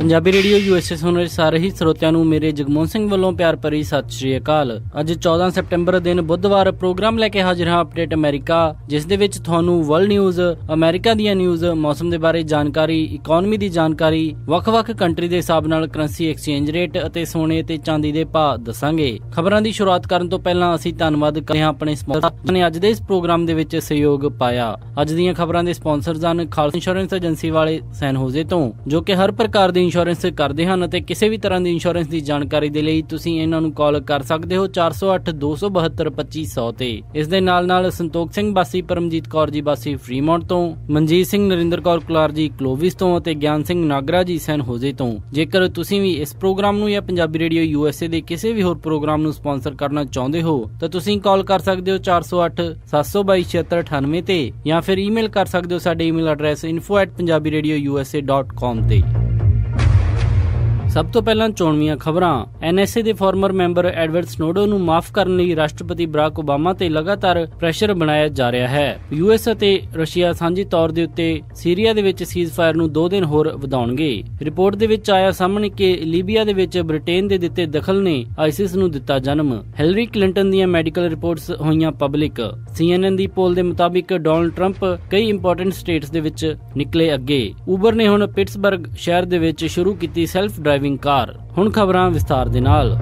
Punjabi radio USA ਸੁਣ ਰਹੇ ਸਾਰੇ ਹੀ ਸਰੋਤਿਆਂ ਨੂੰ ਮੇਰੇ ਜਗਮੋਹਨ ਸਿੰਘ ਵੱਲੋਂ ਪਿਆਰ ਭਰੀ ਸਤਿ ਸ਼੍ਰੀ ਅਕਾਲ। ਅੱਜ 14 ਸਤੰਬਰ ਦਿਨ ਬੁੱਧਵਾਰ ਪ੍ਰੋਗਰਾਮ ਲੈ ਕੇ ਹਾਜ਼ਰ ਹਾਂ ਅਪਡੇਟ ਅਮਰੀਕਾ, ਜਿਸ ਦੇ ਵਿੱਚ ਤੁਹਾਨੂੰ ਵਰਲਡ ਨਿਊਜ਼, ਅਮਰੀਕਾ ਦੀਆਂ ਨਿਊਜ਼, ਮੌਸਮ ਦੇ ਬਾਰੇ ਜਾਣਕਾਰੀ, ਇਕਨੋਮੀ ਦੀ ਜਾਣਕਾਰੀ, ਵੱਖ-ਵੱਖ ਕੰਟਰੀ ਦੇ ਹਿਸਾਬ ਨਾਲ ਕਰੰਸੀ ਐਕਸਚੇਂਜ ਰੇਟ ਅਤੇ ਸੋਨੇ ਤੇ ਚਾਂਦੀ ਦੇ ਭਾਅ ਦੱਸਾਂਗੇ। ਖਬਰਾਂ ਦੀ ਸ਼ੁਰੂਆਤ ਕਰਨ ਤੋਂ ਪਹਿਲਾਂ ਅਸੀਂ ਧੰਨਵਾਦ ਕਰਦੇ ਹਾਂ ਆਪਣੇ ਸਪਾਂਸਰ ਨੇ ਅੱਜ ਦੇ ਇਸ ਪ੍ਰੋਗਰਾਮ ਦੇ ਵਿੱਚ ਸਹਿਯੋਗ ਪਾਇਆ। ਅੱਜ ਦੀਆਂ ਖਬਰਾਂ ਦੇ ਸਪਾਂਸਰਜ਼ ਹਨ ਖਾਲਸਾ ਇੰਸ਼ੋਰੈਂਸ ਏਜੰਸੀ ਵਾਲੇ ਸੈਨ ਹੋਜ਼ੇ ਤੋਂ, ਜੋ ਕਿ ਹਰ ਪ੍ਰਕਾਰ ਦੀ ਇੰਸ਼ੋਰੈਂਸ ਕਰਦੇ ਹਨ ਅਤੇ ਕਿਸੇ ਵੀ ਤਰ੍ਹਾਂ ਦੀ ਇੰਸ਼ੋਰੈਂਸ ਦੀ ਜਾਣਕਾਰੀ ਦੇ ਲਈ ਤੁਸੀਂ ਇਹਨਾਂ ਨੂੰ ਕਾਲ ਕਰ ਸਕਦੇ ਹੋ 408 272 2500 ਤੇ। ਇਸ ਦੇ ਨਾਲ ਸੰਤੋਖ ਸਿੰਘ ਬਾਸੀ, ਪਰਮਜੀਤ ਕੌਰ ਜੀ ਬਾਸੀ ਫਰੀਮੌਂਟ ਤੋਂ, ਮਨਜੀਤ ਸਿੰਘ, ਨਰਿੰਦਰ ਕੌਰ ਕੁਲਾਰ ਜੀ ਕਲੋਵਿਸ ਤੋਂ ਅਤੇ ਗਿਆਨ ਸਿੰਘ ਨਾਗਰਾ ਜੀ ਸੈਨ ਹੋਜ਼ੇ ਤੋਂ। ਜੇਕਰ ਤੁਸੀਂ ਵੀ ਇਸ ਪ੍ਰੋਗਰਾਮ ਨੂੰ ਜਾਂ ਪੰਜਾਬੀ ਰੇਡੀਓ USA ਦੇ ਕਿਸੇ ਵੀ ਹੋਰ ਪ੍ਰੋਗਰਾਮ ਨੂੰ ਸਪਾਂਸਰ ਕਰਨਾ ਚਾਹੁੰਦੇ ਹੋ ਤਾਂ ਤੁਸੀਂ ਕਾਲ ਕਰ ਸਕਦੇ ਹੋ 408 722 7698 ਤੇ, ਜਾਂ ਫਿਰ ਈਮੇਲ ਕਰ ਸਕਦੇ ਹੋ ਸਾਡੇ ਈਮੇਲ ਐਡਰੈਸ info@punjabiradiousa.com ਤੇ। ਸਭ ਤੋਂ ਪਹਿਲਾਂ ਚੋਣਵੀਆਂ ਖਬਰਾਂ। NSA ਦੇ ਫਾਰਮਰ ਮੈਂਬਰ ਐਡਵਰਡ ਸਨੋਡਨ ਨੂੰ ਮਾਫ ਕਰਨ ਲਈ ਰਾਸ਼ਟਰਪਤੀ ਬਰਾਕ ਓਬਾਮਾ ਤੇ ਲਗਾਤਾਰ ਪ੍ਰੈਸ਼ਰ ਬਣਾਇਆ ਜਾ ਰਿਹਾ ਹੈ। US ਅਤੇ ਰਸ਼ੀਆ ਸਾਂਝੀ ਤੌਰ ਦੇ ਉੱਤੇ ਸੀਰੀਆ ਦੇ ਵਿੱਚ ਸੀਜ਼ਫਾਇਰ ਨੂੰ 2 ਦਿਨ ਹੋਰ ਵਧਾਉਣਗੇ। ਰਿਪੋਰਟ ਦੇ ਵਿੱਚ ਆਇਆ ਸਾਹਮਣੇ ਕਿ ਲੀਬੀਆ ਦੇ ਵਿੱਚ ਬ੍ਰਿਟੇਨ ਦੇ ਦਿੱਤੇ ਦਖਲ ਨੇ ਆਈਸਿਸ ਨੂੰ ਦਿੱਤਾ ਜਨਮ। ਹਿਲਰੀ ਕਲਿੰਟਨ ਦੀਆਂ ਮੈਡੀਕਲ ਰਿਪੋਰਟਸ ਹੋਈਆਂ ਪਬਲਿਕ। CNN ਦੀ ਪੋਲ ਦੇ ਮੁਤਾਬਿਕ ਡੋਨਲਡ ਟਰੰਪ ਕਈ ਇੰਪੋਰਟੈਂਟ ਸਟੇਟਸ ਦੇ ਵਿੱਚ ਨਿਕਲੇ ਅੱਗੇ। ਉਬਰ ਨੇ ਹੁਣ ਪਿਟਸਬਰਗ ਸ਼ਹਿਰ ਦੇ ਵਿੱਚ ਸ਼ੁਰੂ ਕੀਤੀ ਸੈਲਫ ਡਰਾਈਵਿੰਗ ਕਾਰ। ਹੁਣ ਖਬਰਾਂ ਵਿਸਥਾਰ ਦੇ ਨਾਲ।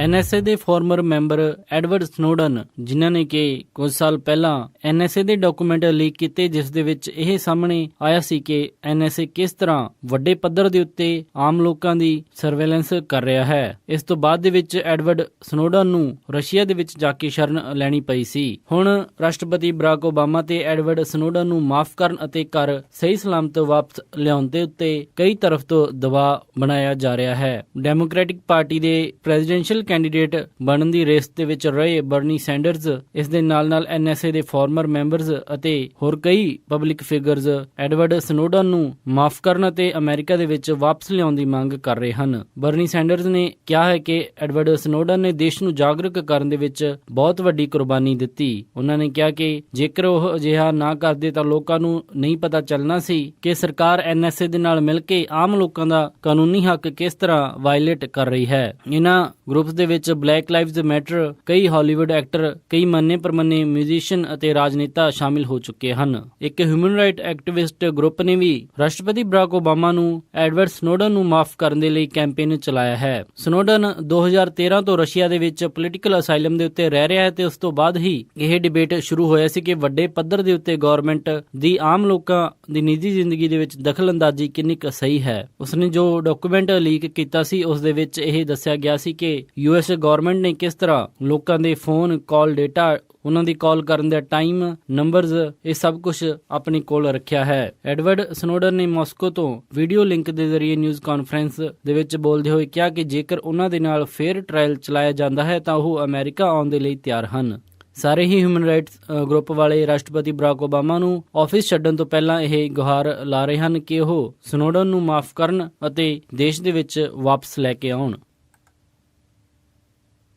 NSA ਦੇ ਫਾਰਮਰ ਮੈਂਬਰ ਐਡਵਰਡ ਸਨੋਡਨ, ਜਿਨ੍ਹਾਂ ਨੇ ਕਿ ਕੁਝ ਸਾਲ ਪਹਿਲਾਂ NSA ਦੇ ਡਾਕੂਮੈਂਟ ਲੀਕ ਕੀਤੇ, ਜਿਸ ਦੇ ਵਿੱਚ ਇਹ ਸਾਹਮਣੇ ਆਇਆ ਸੀ ਕਿ NSA ਕਿਸ ਤਰ੍ਹਾਂ ਵੱਡੇ ਪੱਧਰ ਦੇ ਉੱਤੇ ਆਮ ਲੋਕਾਂ ਦੀ ਸਰਵੇਲੈਂਸ ਕਰ ਰਿਹਾ ਹੈ। ਇਸ ਤੋਂ ਬਾਅਦ ਦੇ ਵਿੱਚ ਐਡਵਰਡ ਸਨੋਡਨ ਨੂੰ ਰਸ਼ੀਆ ਦੇ ਵਿੱਚ ਜਾ ਕੇ ਸ਼ਰਨ ਲੈਣੀ ਪਈ ਸੀ। ਹੁਣ ਰਾਸ਼ਟਰਪਤੀ ਬਰਾਕ ਓਬਾਮਾ ਤੇ ਐਡਵਰਡ ਸਨੋਡਨ ਨੂੰ ਮਾਫ ਕਰਨ ਅਤੇ ਘਰ ਸਹੀ ਸਲਾਮਤ ਵਾਪਸ ਲਿਆਉਣ ਦੇ ਉੱਤੇ ਕਈ ਤਰਫ ਤੋਂ ਦਬਾਅ ਬਣਾਇਆ ਜਾ ਰਿਹਾ ਹੈ। ਡੈਮੋਕ੍ਰੈਟਿਕ ਪਾਰਟੀ ਦੇ ਪ੍ਰੈਜ਼ੀਡੈਂਸ਼ੀਅਲ ਕੈਂਡੀਡੇਟ ਬਣਨ ਦੀ ਰੇਸ ਦੇ ਵਿੱਚ ਰਹੇ ਬਰਨੀ ਸੈਂਡਰਜ਼, ਇਸ ਦੇ ਨਾਲ NSA ਦੇ ਫਾਰਮਰ ਮੈਂਬਰਜ਼ ਅਤੇ ਹੋਰ ਕਈ ਪਬਲਿਕ ਫਿਗਰਜ਼ ਐਡਵਰਡ ਸਨੋਡਨ ਨੂੰ ਮਾਫ ਕਰਨ ਅਤੇ ਅਮਰੀਕਾ ਦੇ ਵਿੱਚ ਵਾਪਸ ਲਿਆਉਣ ਦੀ ਮੰਗ ਕਰ ਰਹੇ ਹਨ। ਬਰਨੀ ਸੈਂਡਰਜ਼ ਨੇ ਕਿਹਾ ਹੈ ਕਿ ਐਡਵਰਡ ਸਨੋਡਨ ਨੇ ਦੇਸ਼ ਨੂੰ ਜਾਗਰੂਕ ਕਰਨ ਦੇ ਵਿੱਚ ਬਹੁਤ ਵੱਡੀ ਕੁਰਬਾਨੀ ਦਿੱਤੀ। ਉਹਨਾਂ ਨੇ ਕਿਹਾ ਕਿ ਜੇਕਰ ਉਹ ਅਜਿਹਾ ਨਾ ਕਰਦੇ ਤਾਂ ਲੋਕਾਂ ਨੂੰ ਨਹੀਂ ਪਤਾ ਚੱਲਣਾ ਸੀ ਕਿ ਸਰਕਾਰ NSA ਦੇ ਨਾਲ ਮਿਲ ਕੇ ਆਮ ਲੋਕਾਂ ਦਾ ਕਾਨੂੰਨੀ ਹੱਕ ਕਿਸ ਤਰ੍ਹਾਂ ਵਾਇਲੇਟ ਕਰ ਰਹੀ ਹੈ। ਇਹਨਾਂ ਗਰੁੱਪਸ ਦੇ ਵਿੱਚ ਬਲੈਕ ਲਾਈਵਜ਼ ਮੈਟਰ, ਕਈ ਹਾਲੀਵੁੱਡ ਐਕਟਰ, ਕਈ ਮੰਨੇ ਪ੍ਰਮੰਨੇ ਮਿਊਜ਼ੀਸ਼ੀਅਨ ਅਤੇ ਰਾਜਨੇਤਾ ਸ਼ਾਮਿਲ ਹੋ ਚੁੱਕੇ ਹਨ। ਇੱਕ ਹਿਊਮਨ ਰਾਈਟ ਐਕਟਿਵਿਸਟ ਗਰੁੱਪ ਨੇ ਵੀ ਰਾਸ਼ਟਰਪਤੀ ਬਰਾਕ ਓਬਾਮਾ ਨੂੰ ਐਡਵਰਡ ਸਨੋਡਨ ਨੂੰ ਮਾਫ ਕਰਨ ਦੇ ਲਈ ਕੈਂਪੇਨ ਚਲਾਇਆ ਹੈ। ਸਨੋਡਨ 2013 ਤੋਂ ਰਸ਼ੀਆ ਦੇ ਵਿੱਚ ਪੋਲੀਟੀਕਲ ਅਸਾਈਲਮ ਦੇ ਉੱਤੇ ਰਹਿ ਰਿਹਾ ਹੈ ਤੇ ਉਸ ਤੋਂ ਬਾਅਦ ਹੀ ਇਹ ਡਿਬੇਟ ਸ਼ੁਰੂ ਹੋਇਆ ਸੀ ਕਿ ਵੱਡੇ ਪੱਧਰ ਦੇ ਉੱਤੇ ਗਵਰਨਮੈਂਟ ਦੀ ਆਮ ਲੋਕਾਂ ਦੀ ਨਿੱਜੀ ਜ਼ਿੰਦਗੀ ਦੇ ਵਿੱਚ ਦਖਲ ਅੰਦਾਜ਼ੀ ਕਿੰਨੀ ਕੁ ਸਹੀ ਹੈ। ਉਸਨੇ ਜੋ ਡਾਕੂਮੈਂਟ ਲੀਕ ਕੀਤਾ ਸੀ ਉਸ ਦੇ ਵਿੱਚ ਇਹ ਦੱਸਿਆ ਗਿਆ ਸੀ ਕਿ US ਗਵਰਨਮੈਂਟ ਨੇ ਕਿਸ ਤਰ੍ਹਾਂ ਲੋਕਾਂ ਦੇ ਫੋਨ ਕਾਲ ਡੇਟਾ, ਉਹਨਾਂ ਦੀ ਕਾਲ ਕਰਨ ਦਾ ਟਾਈਮ, ਨੰਬਰਜ਼, ਇਹ ਸਭ ਕੁਝ ਆਪਣੀ ਕੋਲ ਰੱਖਿਆ ਹੈ। ਐਡਵਰਡ ਸਨੋਡਨ ਨੇ ਮਾਸਕੋ ਤੋਂ ਵੀਡੀਓ ਲਿੰਕ ਦੇ ਜ਼ਰੀਏ ਨਿਊਜ਼ ਕਾਨਫਰੰਸ ਦੇ ਵਿੱਚ ਬੋਲਦੇ ਹੋਏ ਕਿਹਾ ਕਿ ਜੇਕਰ ਉਹਨਾਂ ਦੇ ਨਾਲ ਫੇਅਰ ਟ੍ਰਾਇਲ ਚਲਾਇਆ ਜਾਂਦਾ ਹੈ ਤਾਂ ਉਹ ਅਮਰੀਕਾ ਆਉਣ ਦੇ ਲਈ ਤਿਆਰ ਹਨ। ਸਾਰੇ ਹੀ ਹਿਊਮਨ ਰਾਈਟਸ ਗਰੁੱਪ ਵਾਲੇ ਰਾਸ਼ਟਰਪਤੀ ਬਰਾਕ ਓਬਾਮਾ ਨੂੰ ਆਫਿਸ ਛੱਡਣ ਤੋਂ ਪਹਿਲਾਂ ਇਹ ਗੁਹਾਰ ਲਾ ਰਹੇ ਹਨ ਕਿ ਉਹ ਸਨੋਡਨ ਨੂੰ ਮਾਫ ਕਰਨ ਅਤੇ ਦੇਸ਼ ਦੇ ਵਿੱਚ ਵਾਪਸ ਲੈ ਕੇ ਆਉਣ।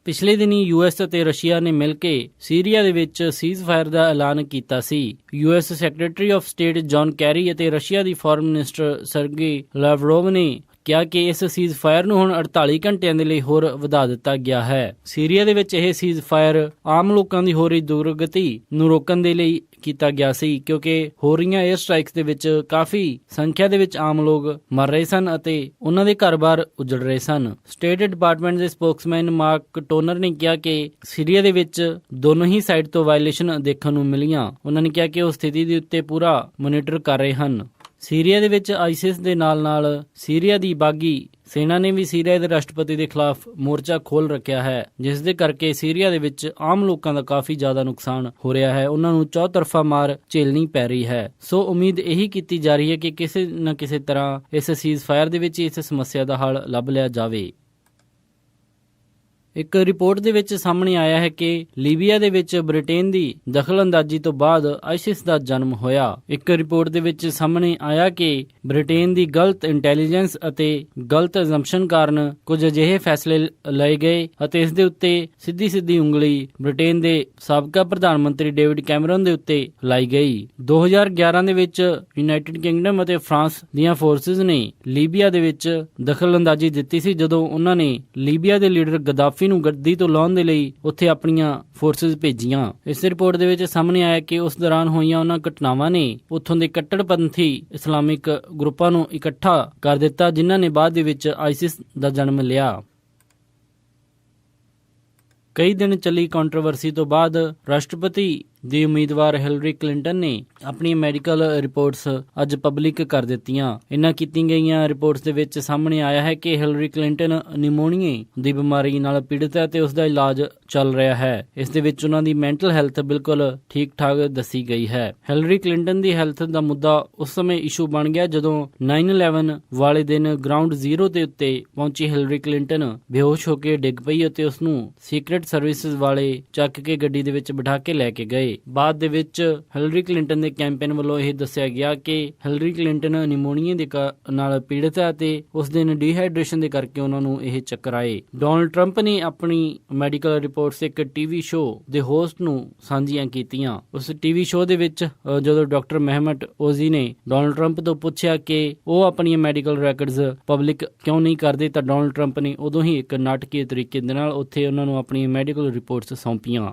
ਪਿਛਲੇ ਦਿਨੀ US ਅਤੇ ਰਸ਼ੀਆ ਨੇ ਮਿਲ ਕੇ ਸੀਰੀਆ ਦੇ ਵਿੱਚ ਸੀਜ਼ਫਾਇਰ ਦਾ ਐਲਾਨ ਕੀਤਾ ਸੀ। US secretary of state John Kerry ਅਤੇ ਰਸ਼ੀਆ ਦੀ ਫੋਰਨ ਮਿਨਿਸਟਰ ਸਰਗੀ ਲਾਵਰੋਵ ਨੇ ਕਿਹਾ ਕਿ ਇਸ ਸੀਜ਼ਫਾਇਰ ਨੂੰ ਹੁਣ 48 ਘੰਟਿਆਂ ਦੇ ਲਈ ਹੋਰ ਵਧਾ ਦਿੱਤਾ ਗਿਆ ਹੈ। ਸੀਰੀਆ ਦੇ ਵਿੱਚ ਇਹ ਸੀਜ਼ਫਾਇਰ ਆਮ ਲੋਕਾਂ ਦੀ ਹੋ ਰਹੀ ਦੁਰਗਤੀ ਨੂੰ ਰੋਕਣ ਦੇ ਲਈ ਕੀਤਾ ਗਿਆ ਸੀ, ਕਿਉਂਕਿ ਹੋ ਰਹੀਆਂ 에ਅਰ ਸਟ੍ਰਾਈਕਸ ਦੇ ਵਿੱਚ ਕਾਫੀ ਸੰਖਿਆ ਦੇ ਵਿੱਚ ਆਮ ਲੋਕ ਮਰ ਰਹੇ ਸਨ ਅਤੇ ਉਹਨਾਂ ਦੇ ਘਰ-ਬਾਰ ਉਜੜ ਰਹੇ ਸਨ। ਸਟੇਟ ਡਿਪਾਰਟਮੈਂਟ ਦੇ ਸਪੋਕਸਮੈਨ ਮਾਰਕ ਟੋਨਰ ਨੇ ਕਿਹਾ ਕਿ ਸੀਰੀਆ ਦੇ ਵਿੱਚ ਦੋਨੋਂ ਹੀ ਸਾਈਡ ਤੋਂ ਵਾਇਲੇਸ਼ਨ ਦੇਖਣ ਨੂੰ ਮਿਲੀਆਂ। ਉਹਨਾਂ ਨੇ ਕਿਹਾ ਕਿ ਉਹ ਸਥਿਤੀ ਦੇ ਉੱਤੇ ਪੂਰਾ ਮੋਨੀਟਰ ਕਰ ਰਹੇ ਹਨ। ਸੀਰੀਆ ਦੇ ਵਿੱਚ ਆਈਸਿਸ ਦੇ ਨਾਲ ਸੀਰੀਆ ਦੀ ਬਾਗੀ ਸੈਨਾ ਨੇ ਵੀ ਸੀਰੀਆ ਦੇ ਰਾਸ਼ਟਰਪਤੀ ਦੇ ਖਿਲਾਫ ਮੋਰਚਾ ਖੋਲ ਰੱਖਿਆ ਹੈ, ਜਿਸ ਦੇ ਕਰਕੇ ਸੀਰੀਆ ਦੇ ਵਿੱਚ ਆਮ ਲੋਕਾਂ ਦਾ ਕਾਫੀ ਜ਼ਿਆਦਾ ਨੁਕਸਾਨ ਹੋ ਰਿਹਾ ਹੈ। ਉਹਨਾਂ ਨੂੰ ਚੌਤਰਫਾ ਮਾਰ ਝੇਲਣੀ ਪੈ ਰਹੀ ਹੈ। ਸੋ ਉਮੀਦ ਇਹੀ ਕੀਤੀ ਜਾ ਰਹੀ ਹੈ ਕਿ ਕਿਸੇ ਨਾ ਕਿਸੇ ਤਰ੍ਹਾਂ ਇਸ ਸੀਜ਼ਫਾਇਰ ਦੇ ਵਿੱਚ ਇਸ ਸਮੱਸਿਆ ਦਾ ਹੱਲ ਲੱਭ ਲਿਆ ਜਾਵੇ। ਇੱਕ ਰਿਪੋਰਟ ਦੇ ਵਿੱਚ ਸਾਹਮਣੇ ਆਇਆ ਹੈ ਕਿ ਲੀਬੀਆ ਦੇ ਵਿੱਚ ਬ੍ਰਿਟੇਨ ਦੀ ਦਖਲਅੰਦਾਜ਼ੀ ਤੋਂ ਬਾਅਦ ਆਈਸਿਸ ਦਾ ਜਨਮ ਹੋਇਆ। ਇੱਕ ਰਿਪੋਰਟ ਦੇ ਵਿੱਚ ਸਾਹਮਣੇ ਆਇਆ ਕਿ ਬ੍ਰਿਟੇਨ ਦੀ ਗਲਤ ਇੰਟੈਲੀਜੈਂਸ ਅਤੇ ਗਲਤ ਅਜ਼ੰਪਸ਼ਨ ਕਾਰਨ ਕੁਝ ਅਜਿਹੇ ਫੈਸਲੇ ਲਏ ਗਏ ਅਤੇ ਇਸ ਦੇ ਉੱਤੇ ਸਿੱਧੀ ਉਂਗਲੀ ਬ੍ਰਿਟੇਨ ਦੇ ਸਾਬਕਾ ਪ੍ਰਧਾਨ ਮੰਤਰੀ ਡੇਵਿਡ ਕੈਮਰਨ ਦੇ ਉੱਤੇ ਲਾਈ ਗਈ। 2011 ਦੇ ਵਿੱਚ ਯੂਨਾਈਟਿਡ ਕਿੰਗਡਮ ਅਤੇ ਫਰਾਂਸ ਦੀਆਂ ਫੋਰਸਿਸ ਨੇ ਲੀਬੀਆ ਦੇ ਵਿੱਚ ਦਖਲਅੰਦਾਜ਼ੀ ਦਿੱਤੀ ਸੀ, ਜਦੋਂ ਉਹਨਾਂ ਨੇ ਲੀਬੀਆ ਦੇ ਲੀਡਰ ਗਦਾਫੀ ਨੂੰ ਗੱਦੀ ਤੋਂ ਲਾਉਣ ਦੇ ਲਈ ਉੱਥੇ ਆਪਣੀਆਂ ਫੋਰਸਿਸ ਭੇਜੀਆਂ। ਇਸ ਰਿਪੋਰਟ ਦੇ ਵਿੱਚ ਸਾਹਮਣੇ ਆਇਆ ਕਿ ਉਸ ਦੌਰਾਨ ਹੋਈਆਂ ਉਹਨਾਂ ਘਟਨਾਵਾਂ ਨੇ ਉੱਥੋਂ ਦੇ ਕੱਟੜਪੰਥੀ ਇਸਲਾਮਿਕ ਗਰੁੱਪਾਂ ਨੂੰ ਇਕੱਠਾ ਕਰ ਦਿੱਤਾ, ਜਿਨ੍ਹਾਂ ਨੇ ਬਾਅਦ ਦੇ ਵਿੱਚ ਆਈਸਿਸ ਦਾ ਜਨਮ ਲਿਆ। ਕਈ ਦਿਨ ਚੱਲੀ ਕੰਟਰੋਵਰਸੀ ਤੋਂ ਬਾਅਦ ਰਾਸ਼ਟਰਪਤੀ ਦੀ ਉਮੀਦਵਾਰ ਹਿਲਰੀ ਕਲਿੰਟਨ ਨੇ ਆਪਣੀ ਮੈਡੀਕਲ ਰਿਪੋਰਟਸ ਅੱਜ ਪਬਲਿਕ ਕਰ ਦਿੱਤੀਆਂ। ਇਹਨਾਂ ਕੀਤੀਆਂ ਗਈਆਂ ਰਿਪੋਰਟਸ ਦੇ ਵਿੱਚ ਸਾਹਮਣੇ ਆਇਆ ਹੈ ਕਿ ਹਿਲਰੀ ਕਲਿੰਟਨ ਨਿਮੋਨੀਏ ਦੀ ਬਿਮਾਰੀ ਨਾਲ ਪੀੜਤ ਹੈ ਤੇ ਉਸ ਦਾ ਇਲਾਜ ਚੱਲ ਰਿਹਾ ਹੈ। ਇਸ ਦੇ ਵਿੱਚ ਉਹਨਾਂ ਦੀ ਮੈਂਟਲ ਹੈਲਥ ਬਿਲਕੁਲ ਠੀਕ ਠਾਕ ਦੱਸੀ ਗਈ ਹੈ। ਹਿਲਰੀ ਕਲਿੰਟਨ ਦੀ ਹੈਲਥ ਦਾ ਮੁੱਦਾ ਉਸ ਸਮੇਂ ਇਸ਼ੂ ਬਣ ਗਿਆ ਜਦੋਂ 9/11 ਵਾਲੇ ਦਿਨ ਗਰਾਊਂਡ ਜ਼ੀਰੋ ਦੇ ਉੱਤੇ ਪਹੁੰਚੀ ਹਿਲਰੀ ਕਲਿੰਟਨ ਬੇਹੋਸ਼ ਹੋ ਕੇ ਡਿੱਗ ਪਈ ਅਤੇ ਉਸ ਨੂੰ ਸੀਕ੍ਰੇਟ ਸਰਵਿਸਿਜ਼ ਵਾਲੇ ਚੱਕ ਕੇ ਗੱਡੀ ਦੇ ਵਿੱਚ ਬਿਠਾ ਕੇ ਲੈ ਕੇ ਗਏ। ਬਾਅਦ ਦੇ ਵਿੱਚ ਹਿਲਰੀ ਕਲਿੰਟਨ ਦੇ ਕੈਂਪੇਨ ਵੱਲੋਂ ਇਹ ਦੱਸਿਆ ਗਿਆ ਕਿ ਹਿਲਰੀ ਕਲਿੰਟਨ ਨਿਮੋਨੀਆ ਦੇ ਨਾਲ ਪੀੜਤ ਹੈ ਤੇ ਉਸ ਦਿਨ ਡੀਹਾਈਡਰੇਸ਼ਨ ਦੇ ਕਰਕੇ ਉਹਨਾਂ ਨੂੰ ਇਹ ਚੱਕਰ ਆਏ। ਡੋਨਲਡ ਟਰੰਪ ਨੇ ਆਪਣੀ ਮੈਡੀਕਲ ਰਿਪੋਰਟਸ ਇੱਕ ਟੀਵੀ ਸ਼ੋਅ ਦੇ ਹੋਸਟ ਨੂੰ ਸਾਂਝੀਆਂ ਕੀਤੀਆਂ। ਉਸ ਟੀਵੀ ਸ਼ੋਅ ਦੇ ਵਿੱਚ ਜਦੋਂ ਡਾਕਟਰ ਮਹਿਮਟ ਓਜ਼ੀ ਨੇ ਡੋਨਲਡ ਟਰੰਪ ਤੋਂ ਪੁੱਛਿਆ ਕਿ ਉਹ ਆਪਣੀਆਂ ਮੈਡੀਕਲ ਰੈਕਰਡਸ ਪਬਲਿਕ ਕਿਉਂ ਨਹੀਂ ਕਰਦੇ, ਤਾਂ ਡੋਨਲਡ ਟਰੰਪ ਨੇ ਉਦੋਂ ਹੀ ਇੱਕ ਨਾਟਕੀ ਤਰੀਕੇ ਦੇ ਨਾਲ ਉੱਥੇ ਉਹਨਾਂ ਨੂੰ ਆਪਣੀਆਂ ਮੈਡੀਕਲ ਰਿਪੋਰਟਸ ਸੌਂਪੀਆਂ।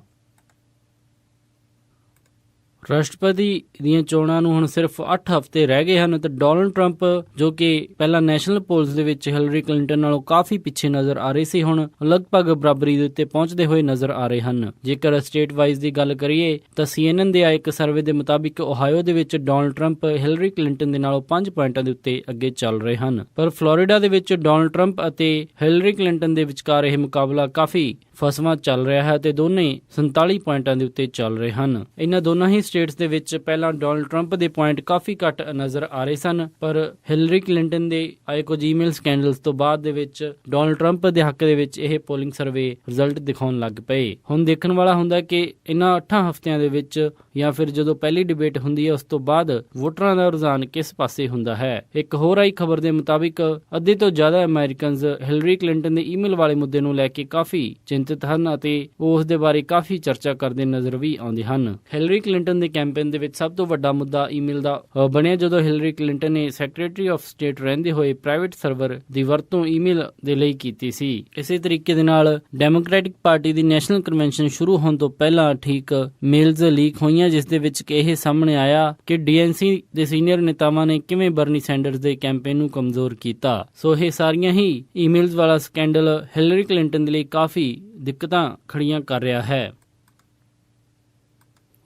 ਰਾਸ਼ਟਰਪਤੀ ਦੀਆਂ ਚੋਣਾਂ ਨੂੰ ਹੁਣ ਸਿਰਫ 8 ਹਫ਼ਤੇ ਰਹਿ ਗਏ ਹਨ ਤੇ ਡੋਨਲਡ ਟਰੰਪ, ਜੋ ਕਿ ਪਹਿਲਾਂ ਨੈਸ਼ਨਲ ਪੋਲਸ ਦੇ ਵਿੱਚ ਹਿਲਰੀ ਕਲਿੰਟਨ ਨਾਲੋਂ ਕਾਫੀ ਪਿੱਛੇ ਨਜ਼ਰ ਆ ਰਹੇ ਸੀ, ਹੁਣ ਲਗਭਗ ਬਰਾਬਰੀ ਦੇ ਉੱਤੇ ਪਹੁੰਚਦੇ ਹੋਏ ਨਜ਼ਰ ਆ ਰਹੇ ਹਨ। ਜੇਕਰ ਸਟੇਟ ਵਾਈਜ਼ ਦੀ ਗੱਲ ਕਰੀਏ ਤਾਂ CNN ਦੇ ਇੱਕ ਸਰਵੇ ਦੇ ਮੁਤਾਬਿਕ ਓਹਾਇਓ ਦੇ ਵਿੱਚ ਡੋਨਲਡ ਟਰੰਪ ਹਿਲਰੀ ਕਲਿੰਟਨ ਦੇ ਨਾਲੋਂ 5 ਪੁਆਇੰਟਾਂ ਦੇ ਉੱਤੇ ਅੱਗੇ ਚੱਲ ਰਹੇ ਹਨ, ਪਰ ਫਲੋਰੀਡਾ ਦੇ ਵਿੱਚ ਡੋਨਲਡ ਟਰੰਪ ਅਤੇ ਹਿਲਰੀ ਕਲਿੰਟਨ ਦੇ ਵਿਚਕਾਰ ਇਹ ਮੁਕਾਬਲਾ ਕਾਫੀ ਫਸਵਾਂ ਚੱਲ ਰਿਹਾ ਹੈ ਤੇ ਦੋਨੇ 47 ਪੁਆਇੰਟਾਂ ਦੇ ਉੱਤੇ ਚੱਲ ਰਹੇ ਹਨ। ਇਹਨਾਂ ਦੋਨਾਂ ਹੀ ਸਟੇਟਸ ਦੇ ਵਿੱਚ ਪਹਿਲਾਂ ਡੋਨਲਡ ਟਰੰਪ ਦੇ ਪੁਆਇੰਟ ਕਾਫੀ ਘੱਟ ਨਜ਼ਰ ਆ ਰਹੇ ਸਨ, ਪਰ ਹਿਲਰੀ ਕਲਿੰਟਨ ਦੇ ਆਏ ਕੁਝ ਈਮੇਲ ਸਕੈਂਡਲਸ ਤੋਂ ਬਾਅਦ ਦੇ ਵਿੱਚ ਡੋਨਲਡ ਟਰੰਪ ਦੇ ਹੱਕ ਦੇ ਵਿੱਚ ਇਹ ਪੋਲਿੰਗ ਸਰਵੇ ਰਿਜ਼ਲਟ ਦਿਖਾਉਣ ਲੱਗ ਪਏ। ਹੁਣ ਦੇਖਣ ਵਾਲਾ ਹੁੰਦਾ ਕਿ ਇਹਨਾਂ 8 ਹਫ਼ਤਿਆਂ ਦੇ ਵਿੱਚ ਜਾਂ ਫਿਰ ਜਦੋਂ ਪਹਿਲੀ ਡਿਬੇਟ ਹੁੰਦੀ ਹੈ ਉਸ ਤੋਂ ਬਾਅਦ ਵੋਟਰਾਂ ਦਾ ਰੁਝਾਨ ਕਿਸ ਪਾਸੇ ਹੁੰਦਾ ਹੈ। ਇੱਕ ਹੋਰ ਆਈ ਖਬਰ ਦੇ ਮੁਤਾਬਿਕ ਅੱਧੇ ਤੋਂ ਜ਼ਿਆਦਾ ਅਮਰੀਕਨਜ਼ ਹਿਲਰੀ ਕਲਿੰਟਨ ਦੇ ਈਮੇਲ ਵਾਲੇ ਮੁੱਦੇ ਨੂੰ ਲੈ ਕੇ ਕਾਫੀ ਚਿੰਤਿਤ ਹਨ ਅਤੇ ਉਹ ਉਸ ਦੇ ਬਾਰੇ ਕਾਫੀ ਚਰਚਾ ਕਰਦੇ ਨਜ਼ਰ ਵੀ ਆਉਂਦੇ ਹਨ। ਹਿਲਰੀ ਕਲਿੰਟਨ ਦੇ ਕੈਂਪੇਨ ਦੇ ਵਿੱਚ ਸਭ ਤੋਂ ਵੱਡਾ ਮੁੱਦਾ ਈਮੇਲ ਦਾ ਬਣਿਆ, ਜਦੋਂ ਹਿਲਰੀ ਕਲਿੰਟਨ ਨੇ ਸੈਕਟਰੀ ਆਫ ਸਟੇਟ ਰਹਿੰਦੇ ਹੋਏ ਪ੍ਰਾਈਵੇਟ ਸਰਵਰ ਦੀ ਵਰਤੋਂ ਈਮੇਲ ਦੇ ਲਈ ਕੀਤੀ ਸੀ। ਇਸੇ ਤਰੀਕੇ ਦੇ ਨਾਲ ਡੈਮੋਕ੍ਰੈਟਿਕ ਪਾਰਟੀ ਦੀ ਨੈਸ਼ਨਲ ਕਨਵੈਨਸ਼ਨ ਸ਼ੁਰੂ ਹੋਣ ਤੋਂ ਪਹਿਲਾਂ ਠੀਕ ਮੇਲਜ਼ ਲੀਕ ਹੋਈਆਂ, ਜਿਸ ਦੇ ਵਿੱਚ ਇਹ ਸਾਹਮਣੇ ਆਇਆ ਕਿ DNC ਦੇ ਸੀਨੀਅਰ ਨੇਤਾਵਾਂ ਨੇ ਕਿਵੇਂ ਬਰਨੀ ਸੈਂਡਰਸ ਦੇ ਕੈਂਪੇਨ ਨੂੰ ਕਮਜ਼ੋਰ ਕੀਤਾ। ਸੋ ਇਹ ਸਾਰੀਆਂ ਹੀ ਈਮੇਲਜ਼ ਵਾਲਾ ਸਕੈਂਡਲ ਹਿਲਰੀ ਕਲਿੰਟਨ ਦੇ ਲਈ ਕਾਫੀ ਦਿੱਕਤਾਂ ਖੜੀਆਂ ਕਰ ਰਿਹਾ ਹੈ।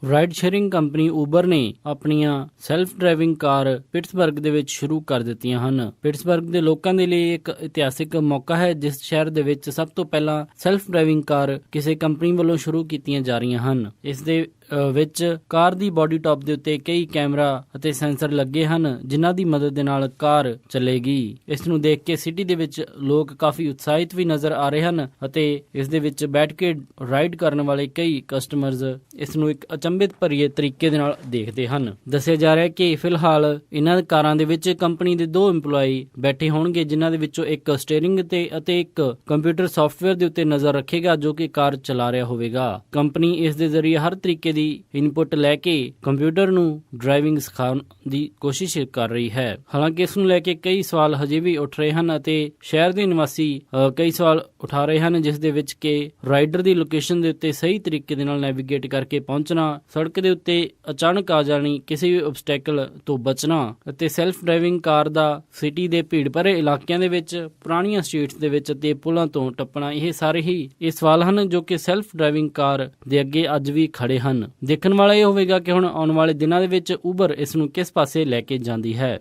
ਰਾਈਡ ਸ਼ੇਅਰਿੰਗ ਕੰਪਨੀ ਊਬਰ ਨੇ ਆਪਣੀਆਂ ਸੈਲਫ ਡਰਾਈਵਿੰਗ ਕਾਰ ਪਿਟਸਬਰਗ ਦੇ ਵਿੱਚ ਸ਼ੁਰੂ ਕਰ ਦਿੱਤੀਆਂ ਹਨ। ਪਿਟਸਬਰਗ ਦੇ ਲੋਕਾਂ ਦੇ ਲਈ ਇੱਕ ਇਤਿਹਾਸਿਕ ਮੌਕਾ ਹੈ, ਜਿਸ ਸ਼ਹਿਰ ਦੇ ਵਿੱਚ ਸਭ ਤੋਂ ਪਹਿਲਾਂ ਸੈਲਫ ਡਰਾਈਵਿੰਗ ਕਾਰ ਕਿਸੇ ਕੰਪਨੀ ਵੱਲੋਂ ਸ਼ੁਰੂ ਕੀਤੀਆਂ ਜਾ ਰਹੀਆਂ ਹਨ। ਇਸ ਦੇ ਵਿੱਚ ਕਾਰ ਦੀ ਬੋਡੀ ਟਾਪ ਦੇ ਉੱਤੇ ਕਈ ਕੈਮਰਾ ਅਤੇ ਸੈਂਸਰ ਲੱਗੇ ਹਨ, ਜਿਨ੍ਹਾਂ ਦੀ ਮਦਦ ਦੇ ਨਾਲ ਕਾਰ ਚੱਲੇਗੀ। ਇਸ ਨੂੰ ਦੇਖ ਕੇ ਸਿਟੀ ਦੇ ਵਿੱਚ ਲੋਕ ਕਾਫੀ ਉਤਸ਼ਾਹਿਤ ਵੀ ਨਜ਼ਰ ਆ ਰਹੇ ਹਨ ਅਤੇ ਇਸ ਦੇ ਵਿੱਚ ਬੈਠ ਕੇ ਰਾਈਡ ਕਰਨ ਵਾਲੇ ਕਈ ਕਸਟਮਰਜ਼ ਇਸ ਨੂੰ ਇੱਕ ਅਚੰਭਿਤ ਭਰੀਏ ਤਰੀਕੇ ਦੇ ਨਾਲ ਦੇਖਦੇ ਹਨ। ਦੱਸਿਆ ਜਾ ਰਿਹਾ ਹੈ ਕਿ ਫਿਲਹਾਲ ਇਹਨਾਂ ਕਾਰਾਂ ਦੇ ਵਿੱਚ ਕੰਪਨੀ ਦੇ 2 EMPLOYEE ਬੈਠੇ ਹੋਣਗੇ, ਜਿਨ੍ਹਾਂ ਦੇ ਵਿੱਚੋਂ ਇੱਕ ਸਟੀਅਰਿੰਗ ਤੇ ਅਤੇ ਇੱਕ ਕੰਪਿਊਟਰ ਸੌਫਟਵੇਅਰ ਦੇ ਉੱਤੇ ਨਜ਼ਰ ਰੱਖੇਗਾ, ਜੋ ਕਿ ਕਾਰ ਚਲਾ ਰਿਹਾ ਹੋਵੇਗਾ। ਕੰਪਨੀ ਇਸ ਦੇ ਜ਼ਰੀਏ ਹਰ ਤਰੀਕੇ ਦੀ ਇਨਪੁਟ ਲੈ ਕੇ ਕੰਪਿਊਟਰ ਨੂੰ ਡਰਾਈਵਿੰਗ ਸਿਖਾਉਣ ਦੀ ਕੋਸ਼ਿਸ਼ ਕਰ ਰਹੀ ਹੈ। ਹਾਲਾਂਕਿ ਇਸ ਨੂੰ ਲੈ ਕੇ ਕਈ ਸਵਾਲ ਹਜੇ ਵੀ ਉੱਠ ਰਹੇ ਹਨ ਅਤੇ ਸ਼ਹਿਰ ਦੇ ਨਿਵਾਸੀ ਕਈ ਸਵਾਲ ਉਠਾ ਰਹੇ ਹਨ, ਜਿਸ ਦੇ ਵਿੱਚ ਕਿ ਰਾਈਡਰ ਦੀ ਲੋਕੇਸ਼ਨ ਦੇ ਉੱਤੇ ਸਹੀ ਤਰੀਕੇ ਦੇ ਨਾਲ ਨੈਵੀਗੇਟ ਕਰਕੇ ਪਹੁੰਚਣਾ, ਸੜਕ ਦੇ ਉੱਤੇ ਅਚਾਨਕ ਆ ਜਾਣੀ ਕਿਸੇ ਵੀ ਆਬਸਟੈਕਲ ਤੋਂ ਬਚਣਾ ਅਤੇ ਸੈਲਫ ਡਰਾਈਵਿੰਗ ਕਾਰ ਦਾ ਸਿਟੀ ਦੇ ਭੀੜ ਭਰੇ ਇਲਾਕਿਆਂ ਦੇ ਵਿੱਚ, ਪੁਰਾਣੀਆਂ ਸਟਰੀਟਸ ਦੇ ਵਿੱਚ ਅਤੇ ਪੁਲਾਂ ਤੋਂ ਟੱਪਣਾ, ਇਹ ਸਾਰੇ ਹੀ ਇਹ ਸਵਾਲ ਹਨ ਜੋ ਕਿ ਸੈਲਫ ਡਰਾਈਵਿੰਗ ਕਾਰ ਦੇ ਅੱਗੇ ਅੱਜ ਵੀ ਖੜੇ ਹਨ। ਦੇਖਣ ਵਾਲਾ ਇਹ ਹੋਵੇਗਾ ਕਿ ਹੁਣ ਆਉਣ ਵਾਲੇ ਦਿਨਾਂ ਦੇ ਵਿੱਚ ਊਬਰ ਇਸ ਨੂੰ ਕਿਸ ਪਾਸੇ ਲੈ ਕੇ ਜਾਂਦੀ ਹੈ।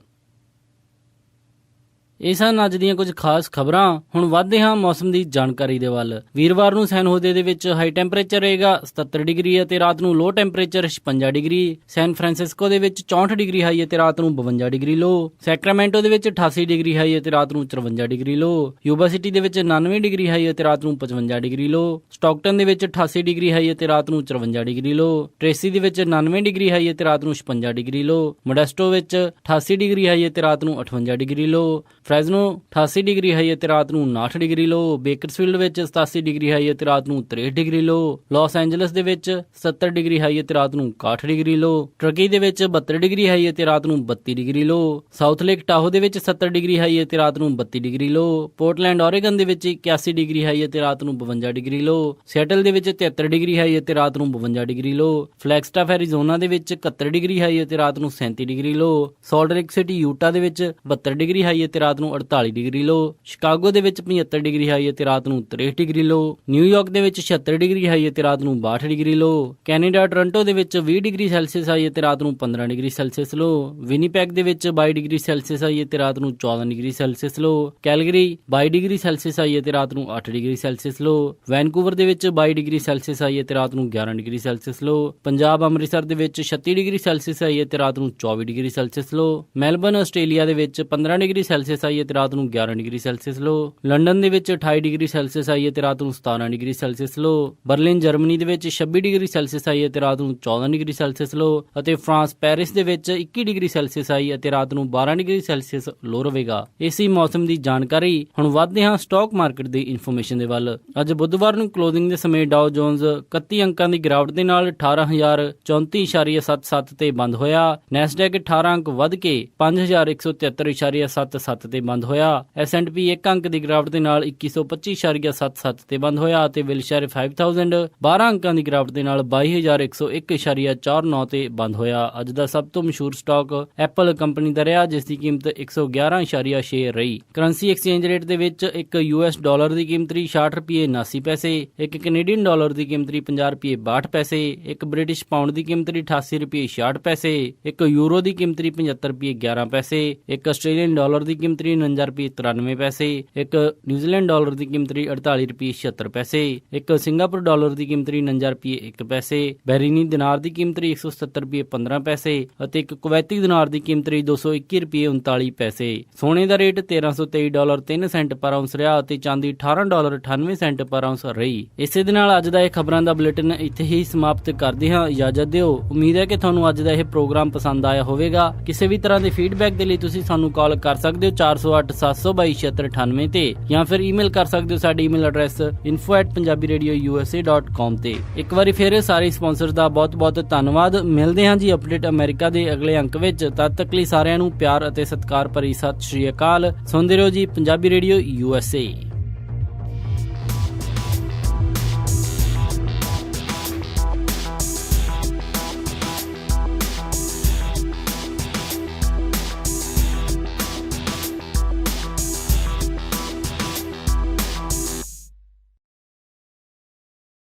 ਇਹ ਸਨ ਅੱਜ ਦੀਆਂ ਕੁਝ ਖਾਸ ਖਬਰਾਂ। ਹੁਣ ਵਧਦੇ ਹਾਂ ਮੌਸਮ ਦੀ ਜਾਣਕਾਰੀ ਦੇ ਵੱਲ। ਵੀਰਵਾਰ ਨੂੰ ਸੈਨ ਹੋਜ਼ੇ ਦੇ ਵਿੱਚ ਹਾਈ ਟੈਂਪਰੇਚਰ ਰਹੇਗਾ 77 ਡਿਗਰੀ ਅਤੇ ਰਾਤ ਨੂੰ ਲੋ ਟੈਂਪਰੇਚਰ 56 ਡਿਗਰੀ। ਸੈਨ ਫਰਾਂਸਿਸਕੋ ਦੇ ਵਿੱਚ 64 ਡਿਗਰੀ ਹਾਈ ਅਤੇ ਰਾਤ ਨੂੰ 52 ਡਿਗਰੀ ਲੋ। ਸੈਕਰਾਮੈਂਟੋ ਦੇ ਵਿੱਚ 88 ਡਿਗਰੀ ਹਾਈ ਅਤੇ ਰਾਤ ਨੂੰ 54 ਡਿਗਰੀ ਲੋ। ਯੂਬਾ ਸਿਟੀ ਦੇ ਵਿੱਚ 99 ਡਿਗਰੀ ਹਾਈ ਅਤੇ ਰਾਤ ਨੂੰ 55 ਡਿਗਰੀ ਲੋ। ਸਟਾਕਟਨ ਦੇ ਵਿੱਚ 88 ਡਿਗਰੀ ਹਾਈ ਅਤੇ ਰਾਤ ਨੂੰ 54 ਡਿਗਰੀ ਲੋ। ਟ੍ਰੇਸੀ ਦੇ ਵਿੱਚ 99 ਡਿਗਰੀ ਹਾਈ ਅਤੇ ਰਾਤ ਨੂੰ 56 ਡਿਗਰੀ ਲੋ। ਮੋਡੈਸਟੋ ਵਿੱਚ 88 ਡਿਗਰੀ ਹਾਈ ਅਤੇ ਰਾਤ ਨੂੰ 58 ਡਿਗਰੀ ਲੋ। ਫ੍ਰੈਜ਼ਨੋ 88 ਡਿਗਰੀ ਹਾਈ ਅਤੇ ਰਾਤ ਨੂੰ 59 ਡਿਗਰੀ ਲੋ। ਬੇਕਰਸਫੀਲਡ ਵਿੱਚ 87 ਡਿਗਰੀ ਹਾਈ ਅਤੇ ਰਾਤ ਨੂੰ 63 ਡਿਗਰੀ ਲੋ। ਲਾਸ ਐਂਜਲਸ ਦੇ ਵਿੱਚ 70 ਡਿਗਰੀ ਹਾਈ ਅਤੇ ਰਾਤ ਨੂੰ 61 ਡਿਗਰੀ ਲੋ। ਟਰਕੀ ਦੇ ਵਿੱਚ 72 ਡਿਗਰੀ ਹਾਈ ਅਤੇ ਰਾਤ ਨੂੰ 32 ਡਿਗਰੀ ਲੋ। ਸਾਊਥ ਲੇਕ ਟਾਹੋ ਦੇ ਵਿੱਚ 70 ਡਿਗਰੀ ਹਾਈ ਅਤੇ ਰਾਤ ਨੂੰ 32 ਡਿਗਰੀ ਲੋ। ਪੋਰਟਲੈਂਡ ਓਰੇਗਨ ਦੇ ਵਿੱਚ 81 ਡਿਗਰੀ ਹਾਈ ਅਤੇ ਰਾਤ ਨੂੰ 52 ਡਿਗਰੀ ਲੋ। ਸਿਐਟਲ ਦੇ ਵਿੱਚ 73 ਡਿਗਰੀ ਹਾਈ ਅਤੇ ਰਾਤ ਨੂੰ 52 ਡਿਗਰੀ ਲੋ। ਫਲੈਗਸਟਾਫ ਐਰੀਜ਼ੋਨਾ ਦੇ ਵਿੱਚ 71 ਡਿਗਰੀ ਹਾਈ ਅਤੇ ਰਾਤ ਨੂੰ 37 ਡਿਗਰੀ ਲੋ। ਸਾਲਟ ਲੇਕ ਸਿਟੀ ਯੂਟਾ ਦੇ ਵਿੱਚ 72 ਡਿਗਰੀ ਹਾਈ ਅਤੇ ਰਾਤ ਨੂੰ 48 ਡਿਗਰੀ ਲੋ। ਸ਼ਿਕਾਗੋ ਦੇ ਵਿੱਚ 75 ਡਿਗਰੀ ਹਾਈ ਅਤੇ ਰਾਤ ਨੂੰ 63 ਡਿਗਰੀ ਲੋ। ਨਿਊਯਾਰਕ ਦੇ ਵਿੱਚ 76 ਡਿਗਰੀ ਹਾਈ ਅਤੇ ਰਾਤ ਨੂੰ 62 ਡਿਗਰੀ ਲੋ। ਕੈਨੇਡਾ ਟੋਰਾਂਟੋ ਦੇ ਵਿੱਚ 20 ਡਿਗਰੀ ਸੈਲਸੀਅਸ ਹਾਈ ਅਤੇ ਰਾਤ ਨੂੰ 15 ਡਿਗਰੀ ਸੈਲਸੀਅਸ ਲੋ। ਵਿਨੀਪੈਗ ਦੇ ਵਿੱਚ 22 ਡਿਗਰੀ ਸੈਲਸੀਅਸ ਹਾਈ ਅਤੇ ਰਾਤ ਨੂੰ 14 ਡਿਗਰੀ ਸੈਲਸੀਅਸ ਲੋ। ਕੈਲਗਰੀ 22 ਡਿਗਰੀ ਸੈਲਸੀਅਸ ਹਾਈ ਅਤੇ ਰਾਤ ਨੂੰ 8 ਡਿਗਰੀ ਸੈਲਸੀਅਸ ਲੋ। ਵੈਨਕੂਵਰ ਦੇ ਵਿੱਚ 22 ਡਿਗਰੀ ਸੈਲਸੀਅਸ ਹਾਈ ਅਤੇ ਰਾਤ ਨੂੰ 11 ਡਿਗਰੀ ਸੈਲਸੀਅਸ ਲੋ। ਪੰਜਾਬ ਅੰਮ੍ਰਿਤਸਰ ਦੇ ਵਿੱਚ 36 ਡਿਗਰੀ ਸੈਲਸੀਅਸ ਹਾਈ ਅਤੇ ਰਾਤ ਨੂੰ 24 ਡਿਗਰੀ ਸੈਲਸੀਅਸ ਲੋ। ਮੈਲਬਨ ਆਸਟ੍ਰੇਲੀਆ ਦੇ ਵਿੱਚ 15 ਡਿਗਰੀ ਸੈਲਸੀਅਸ ਹਾਈ ਅਤੇ ਰਾਤ ਨੂੰ 11 ਡਿਗਰੀ ਸੈਲਸੀਅਸ ਲੋ। ਲੰਡਨ ਦੇ ਵਿੱਚ 28 ਡਿਗਰੀ ਸੈਲਸੀਅਸ ਹਾਈ ਅਤੇ ਰਾਤ ਨੂੰ 17 ਡਿਗਰੀ ਸੈਲਸੀਅਸ ਲੋ। ਬਰਲਿਨ ਜਰਮਨੀ ਦੇ ਵਿੱਚ 26 ਡਿਗਰੀ ਸੈਲਸੀਅਸ ਹਾਈ ਅਤੇ ਰਾਤ ਨੂੰ 14 ਡਿਗਰੀ ਸੈਲਸੀਅਸ ਲੋ। ਅਤੇ ਫਰਾਂਸ ਪੈਰਿਸ ਦੇ ਵਿੱਚ 21 ਡਿਗਰੀ ਸੈਲਸੀਅਸ ਹਾਈ ਅਤੇ ਰਾਤ ਨੂੰ 12 ਡਿਗਰੀ ਸੈਲਸੀਅਸ ਲੋ ਰਹੇਗਾ। ਇਸੀ ਮੌਸਮ ਦੀ ਜਾਣਕਾਰੀ। ਹੁਣ ਵਧਦੇ ਹਾਂ ਸਟਾਕ ਮਾਰਕੀਟ ਦੀ ਇਨਫੋਰਮੇਸ਼ਨ ਦੇ ਵੱਲ। ਅੱਜ ਬੁੱਧਵਾਰ ਨੂੰ ਕਲੋਜ਼ਿੰਗ ਦੇ ਸਮੇਂ ਡਾਓ ਜੋਨਸ 31 ਅੰਕਾਂ ਦੀ ਗਿਰਾਵਟ ਦੇ ਨਾਲ 18,034.77 ਤੇ ਬੰਦ ਹੋਇਆ। ਨੈਸਡੈਕ 18 ਅੰਕ ਵੱਧ ਕੇ 5,173.77 ਤੇ ਬੰਦ ਹੋਇਆ। S&P 1 ਅੰਕ ਦੀ ਗਿਰਾਵਟ ਦੇ ਨਾਲ 2125.77 ਤੇ ਬੰਦ ਹੋਇਆ ਅਤੇ ਵਿਲਸ਼ਾਇਰ 5000 12 ਅੰਕਾਂ ਦੀ ਗਿਰਾਵਟ ਦੇ ਨਾਲ 22,101.49 ਤੇ ਬੰਦ ਹੋਇਆ। ਅੱਜ ਦਾ ਸਭ ਤੋਂ ਮਸ਼ਹੂਰ ਸਟਾਕ ਐਪਲ ਕੰਪਨੀ ਦਾ ਰਿਹਾ, ਜਿਸ ਦੀ ਕੀਮਤ 111.6 ਰਹੀ। ਕਰੰਸੀ ਐਕਸਚੇਂਜ ਰੇਟ ਦੇ ਵਿੱਚ ਇੱਕ US ਡਾਲਰ ਦੀ ਕੀਮਤ 66 ਰੁਪਏ 79 ਪੈਸੇ, ਇੱਕ ਕੈਨੇਡੀਅਨ ਡਾਲਰ ਦੀ ਕੀਮਤ 50 ਰੁਪਏ 62 ਪੈਸੇ, ਇੱਕ ਬ੍ਰਿਟਿਸ਼ ਪਾਉਂਡ ਦੀ ਕੀਮਤ 88 ਰੁਪਏ 66 ਪੈਸੇ, ਇੱਕ ਯੂਰੋ ਦੀ ਕੀਮਤ 75 ਰੁਪਏ 11 ਪੈਸੇ, ਇੱਕ ਆਸਟ੍ਰੇਲੀਅਨ ਡਾਲਰ ਦੀ ਕੀਮਤ 49 ਰੁਪਏ 93 ਪੈਸੇ, ਇੱਕ ਨਿਊਜ਼ੀਲੈਂਡ ਡਾਲਰ ਦੀ ਕੀਮਤ 48 ਰੁਪਏ 76 ਪੈਸੇ, ਇੱਕ ਸਿੰਗਾਪੁਰ ਡਾਲਰ ਦੀ ਕੀਮਤ 49 ਰੁਪਏ 1 ਪੈਸੇ, ਬਹਿਰੀਨੀ ਦਿਨਾਰ ਦੀ ਕੀਮਤ 170 ਰੁਪਏ 15 ਪੈਸੇ ਅਤੇ ਇੱਕ ਕੁਵੈਤੀ ਦਿਨਾਰ ਦੀ ਕੀਮਤ 221 ਰੁਪਏ 39 ਪੈਸੇ। ਸੋਨੇ ਦਾ ਰੇਟ $1323.03 ਪਰ ਆਉਂਸ ਰਿਹਾ ਅਤੇ ਚਾਂਦੀ $18.98 ਪਰ ਆਉਂਸ ਰਹੀ। ਇਸੇ ਦੇ ਨਾਲ ਅੱਜ ਦਾ ਇਹ ਖਬਰਾਂ ਦਾ ਬੁਲੇਟਿਨ ਇੱਥੇ ਹੀ ਸਮਾਪਤ ਕਰਦੇ ਹਾਂ। ਇਜਾਜ਼ਤ ਦਿਓ। ਉਮੀਦ ਹੈ ਕਿ ਤੁਹਾਨੂੰ ਅੱਜ ਦਾ ਇਹ ਪ੍ਰੋਗਰਾਮ ਪਸੰਦ ਆਇਆ ਹੋਵੇਗਾ। ਕਿਸੇ ਵੀ ਤਰ੍ਹਾਂ ਦੇ ਫੀਡਬੈਕ ਦੇ ਲਈ ਤੁਸੀਂ ਸਾਨੂੰ ਕਾਲ ਕਰ ਸਕਦੇ ਹੋ 408-722-7698 ਤੇ ਜਾਂ ਫਿਰ ਈਮੇਲ ਕਰ ਸਕਦੇ ਹੋ ਸਾਡੀ ਈਮੇਲ ਐਡਰੈਸ info@punjabiradiousa.com ਤੇ। ਇੱਕ ਵਾਰੀ ਫਿਰ ਸਾਰੇ ਸਪਾਂਸਰਸ ਦਾ ਬਹੁਤ ਬਹੁਤ ਧੰਨਵਾਦ। ਮਿਲਦੇ ਹਾਂ ਜੀ ਅਪਡੇਟ ਅਮਰੀਕਾ ਦੇ ਅਗਲੇ ਅੰਕ ਵਿੱਚ। ਤਦ ਤੱਕ ਲਈ ਸਾਰਿਆਂ ਨੂੰ ਪਿਆਰ ਅਤੇ ਸਤਿਕਾਰ ਭਰੀ ਸਤਿ ਸ਼੍ਰੀ ਅਕਾਲ। ਸੁਣਦੇ ਰਹੋ ਜੀ ਪੰਜਾਬੀ ਰੇਡੀਓ USA।